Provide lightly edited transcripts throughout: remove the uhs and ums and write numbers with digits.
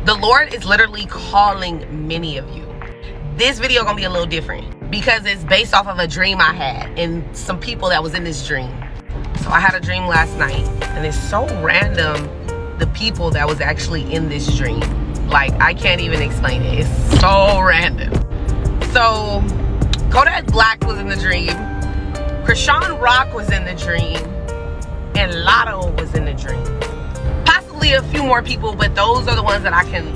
The Lord is literally calling many of you. This video gonna be a little different because it's based off of a dream I had and some people that was in this dream. So I had a dream last night, and it's so random, the people that was actually in this dream. Like, I can't even explain it. It's so random. So Kodak Black was in the dream, Krishan Rock was in the dream, and Lotto was in the dream. Possibly a few more people, but those are the ones that I can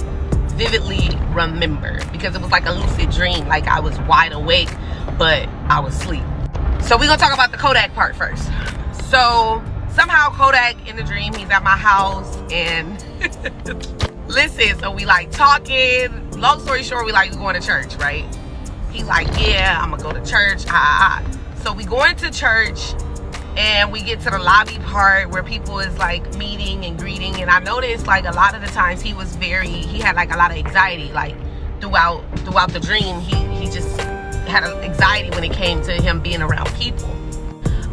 vividly remember because it was like a lucid dream. Like, I was wide awake, but I was asleep. So we're gonna talk about the Kodak part first. So somehow Kodak in the dream, he's at my house, and listen, so we like talking. Long story short, we like going to church, right? He's like, yeah, I'm gonna go to church. So we go into church, and we get to the lobby part where people is like meeting and greeting, and I noticed like a lot of the times he had like a lot of anxiety, like throughout the dream. He just had an anxiety when it came to him being around people.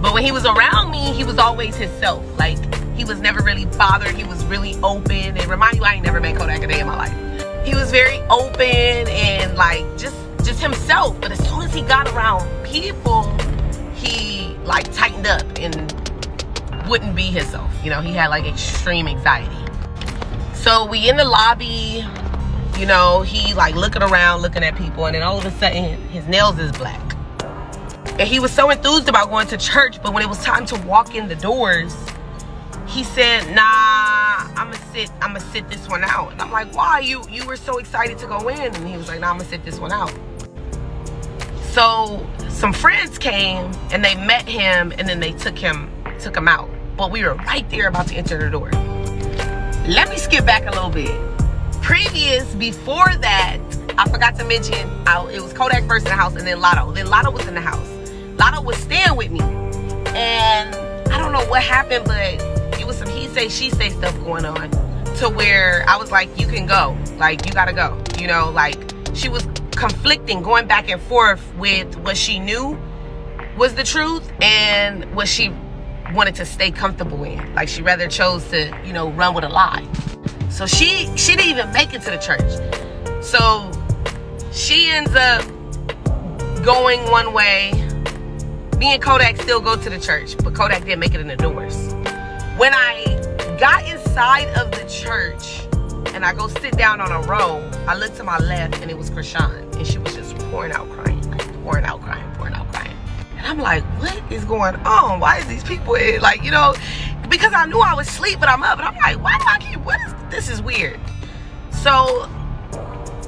But when he was around me, he was always himself. Like, he was never really bothered. He was really open. And remind you, I ain't never met Kodak a day in my life. He was very open and like just himself. But as soon as he got around people, he like tightened up and wouldn't be himself. You know, he had like extreme anxiety. So we in the lobby, you know, he like looking around, looking at people, and then all of a sudden his nails is black. And he was so enthused about going to church, but when it was time to walk in the doors, he said, nah, I'ma sit this one out. And I'm like, why? You were so excited to go in. And he was like, nah, I'ma sit this one out. So some friends came and they met him, and then they took him out. But we were right there about to enter the door. Let me skip back a little bit. Before that, I forgot to mention, it was Kodak first in the house, and then Lotto. Then Lotto was in the house. Lotto was staying with me, and I don't know what happened, but it was some he say, she say stuff going on to where I was like, you can go. Like, you gotta go. You know, like, she was conflicting, going back and forth with what she knew was the truth and what she wanted to stay comfortable in. Like, she rather chose to, you know, run with a lie. So she didn't even make it to the church. So she ends up going one way. Me and Kodak still go to the church, but Kodak didn't make it in the doors. When I got inside of the church and I go sit down on a row, I looked to my left and it was Krishan, and she was just pouring out crying, like pouring out crying. And I'm like, what is going on? Why is these people in? Like, you know, because I knew I was asleep, but I'm up, and I'm like, why do I keep, this is weird. So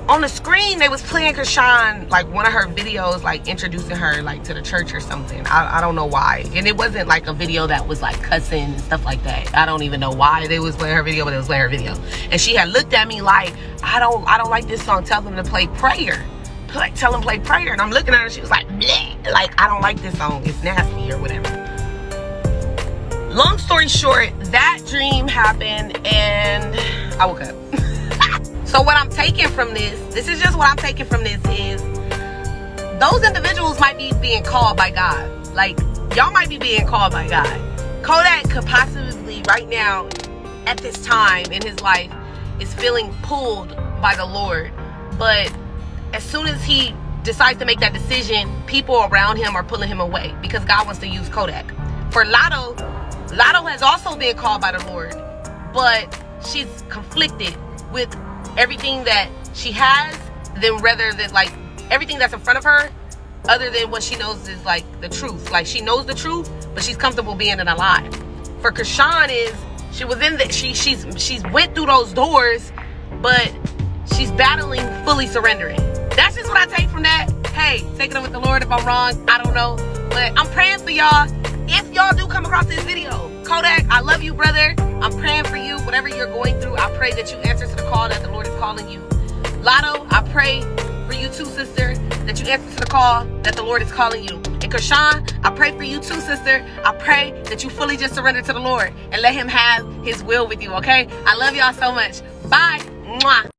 on the screen, they was playing Krishan, like one of her videos, like introducing her like to the church or something. I don't know why. And it wasn't like a video that was like cussing and stuff like that. I don't even know why they was playing her video, but they was playing her video. And she had looked at me like, I don't like this song. Tell them to play prayer. Like, tell them play prayer. And I'm looking at her, and she was like, bleh. Like, I don't like this song. It's nasty or whatever. Long story short, that dream happened and I woke up. So what I'm taking from this is just what I'm taking from this is those individuals might be being called by God. Like, y'all might be being called by God. Kodak could possibly right now at this time in his life is feeling pulled by the Lord. But as soon as he decides to make that decision, people around him are pulling him away because God wants to use Kodak. For Lotto has also been called by the Lord, but she's conflicted with everything that she has, then rather than like everything that's in front of her, other than what she knows is like the truth. Like, she knows the truth, but she's comfortable being in a lie. For Krishan is, she was in that, she's went through those doors, but she's battling fully surrendering. That's just what I take from that. Hey, take it up with the Lord if I'm wrong. I don't know. But I'm praying for y'all. If y'all do come across this video, Kodak, I love you, brother. I'm praying for you. Whatever you're going through, I pray that you answer to the call that the Lord is calling you. Lotto, I pray for you too, sister, that you answer to the call that the Lord is calling you. And Krishan, I pray for you too, sister. I pray that you fully just surrender to the Lord and let him have his will with you, okay? I love y'all so much. Bye. Mwah.